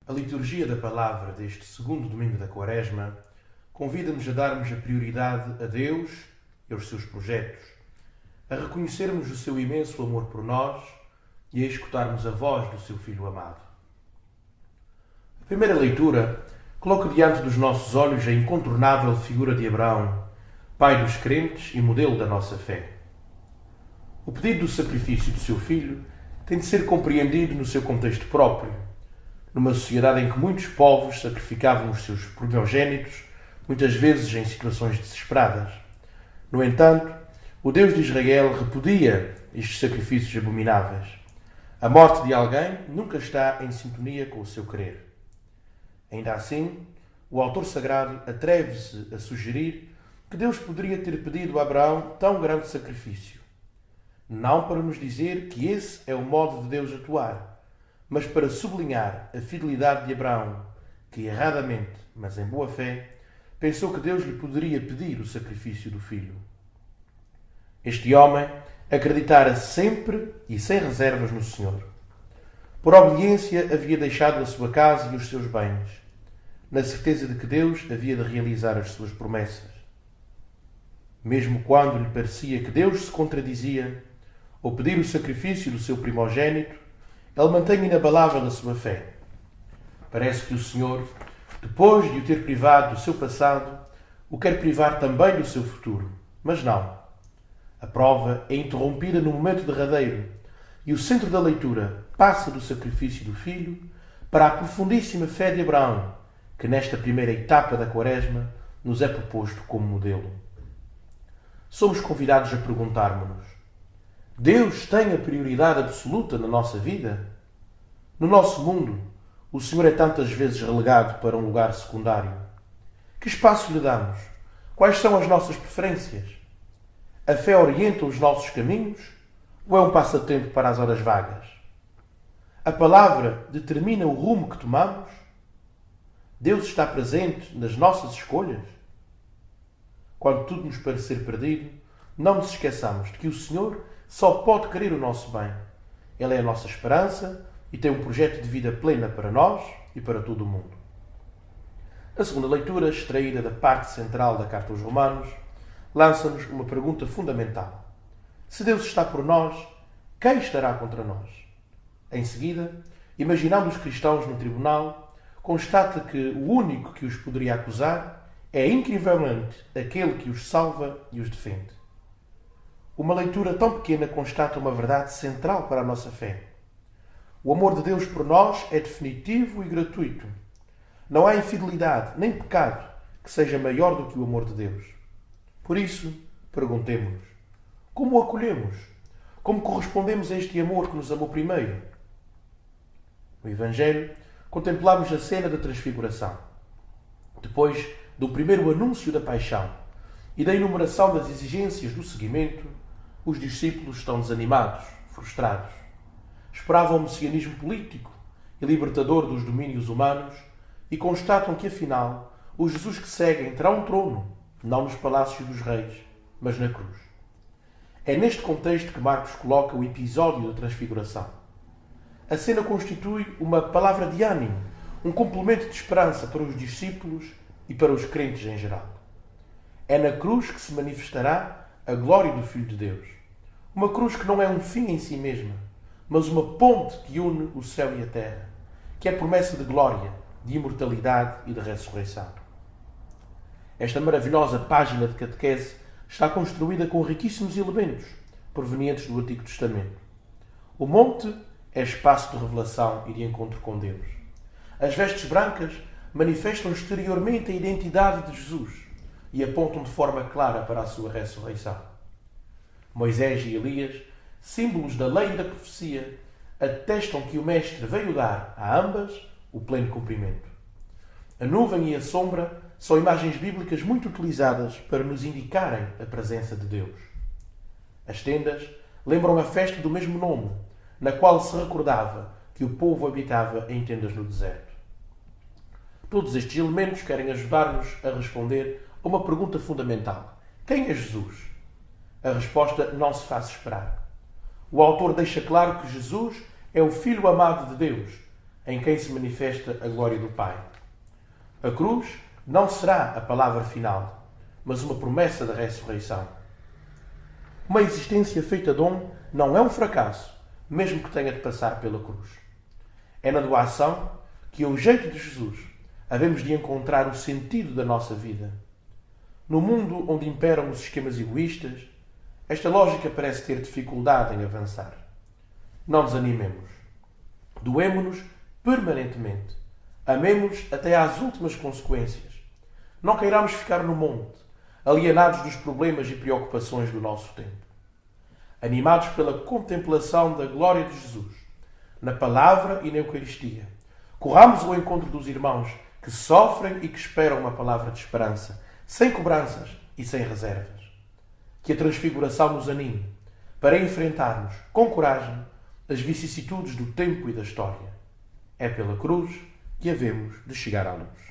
A liturgia da palavra deste segundo domingo da Quaresma convida-nos a darmos a prioridade a Deus e aos seus projetos, a reconhecermos o seu imenso amor por nós e a escutarmos a voz do seu Filho amado. A primeira leitura coloca diante dos nossos olhos a incontornável figura de Abraão, pai dos crentes e modelo da nossa fé. O pedido do sacrifício do seu filho tem de ser compreendido no seu contexto próprio, numa sociedade em que muitos povos sacrificavam os seus primogênitos, muitas vezes em situações desesperadas. No entanto, o Deus de Israel repudia estes sacrifícios abomináveis. A morte de alguém nunca está em sintonia com o seu querer. Ainda assim, o autor sagrado atreve-se a sugerir que Deus poderia ter pedido a Abraão tão grande sacrifício. Não para nos dizer que esse é o modo de Deus atuar, mas para sublinhar a fidelidade de Abraão, que erradamente, mas em boa fé, pensou que Deus lhe poderia pedir o sacrifício do filho. Este homem acreditara sempre e sem reservas no Senhor. Por obediência havia deixado a sua casa e os seus bens, na certeza de que Deus havia de realizar as suas promessas. Mesmo quando lhe parecia que Deus se contradizia, ao pedir o sacrifício do seu primogênito, ele mantém inabalável a sua fé. Parece que o Senhor, depois de o ter privado do seu passado, o quer privar também do seu futuro. Mas não. A prova é interrompida no momento derradeiro e o centro da leitura passa do sacrifício do filho para a profundíssima fé de Abraão, que nesta primeira etapa da Quaresma nos é proposto como modelo. Somos convidados a perguntarmos-nos: Deus tem a prioridade absoluta na nossa vida? No nosso mundo, o Senhor é tantas vezes relegado para um lugar secundário. Que espaço lhe damos? Quais são as nossas preferências? A fé orienta os nossos caminhos ou é um passatempo para as horas vagas? A palavra determina o rumo que tomamos? Deus está presente nas nossas escolhas? Quando tudo nos parecer perdido, não nos esqueçamos de que o Senhor só pode querer o nosso bem. Ele é a nossa esperança e tem um projeto de vida plena para nós e para todo o mundo. A segunda leitura, extraída da parte central da Carta aos Romanos, lança-nos uma pergunta fundamental. Se Deus está por nós, quem estará contra nós? Em seguida, imaginando os cristãos no tribunal, constata que o único que os poderia acusar é incrivelmente aquele que os salva e os defende. Uma leitura tão pequena constata uma verdade central para a nossa fé. O amor de Deus por nós é definitivo e gratuito. Não há infidelidade nem pecado que seja maior do que o amor de Deus. Por isso, perguntemo-nos: como o acolhemos? Como correspondemos a este amor que nos amou primeiro? No Evangelho, contemplamos a cena da transfiguração. Depois do primeiro anúncio da paixão e da enumeração das exigências do seguimento, os discípulos estão desanimados, frustrados. Esperavam um messianismo político e libertador dos domínios humanos e constatam que, afinal, o Jesus que seguem terá um trono, não nos palácios dos reis, mas na cruz. É neste contexto que Marcos coloca o episódio da transfiguração. A cena constitui uma palavra de ânimo, um complemento de esperança para os discípulos e para os crentes em geral. É na cruz que se manifestará a glória do Filho de Deus. Uma cruz que não é um fim em si mesma, mas uma ponte que une o céu e a terra, que é promessa de glória, de imortalidade e de ressurreição. Esta maravilhosa página de catequese está construída com riquíssimos elementos provenientes do Antigo Testamento. O monte é espaço de revelação e de encontro com Deus. As vestes brancas manifestam exteriormente a identidade de Jesus e apontam de forma clara para a sua ressurreição. Moisés e Elias, símbolos da lei e da profecia, atestam que o Mestre veio dar a ambas o pleno cumprimento. A nuvem e a sombra são imagens bíblicas muito utilizadas para nos indicarem a presença de Deus. As tendas lembram a festa do mesmo nome, na qual se recordava que o povo habitava em tendas no deserto. Todos estes elementos querem ajudar-nos a responder a uma pergunta fundamental: quem é Jesus? A resposta não se faz esperar. O autor deixa claro que Jesus é o Filho amado de Deus, em quem se manifesta a glória do Pai. A cruz não será a palavra final, mas uma promessa da ressurreição. Uma existência feita dom não é um fracasso, mesmo que tenha de passar pela cruz. É na doação que, ao jeito de Jesus, havemos de encontrar o sentido da nossa vida. No mundo onde imperam os esquemas egoístas, esta lógica parece ter dificuldade em avançar. Não desanimemos. Doemo-nos permanentemente. Amemo-nos até às últimas consequências. Não queiramos ficar no monte, alienados dos problemas e preocupações do nosso tempo. Animados pela contemplação da glória de Jesus, na palavra e na Eucaristia, corramos ao encontro dos irmãos que sofrem e que esperam uma palavra de esperança, sem cobranças e sem reservas. Que a transfiguração nos anime para enfrentarmos, com coragem, as vicissitudes do tempo e da história. É pela cruz que havemos de chegar à luz.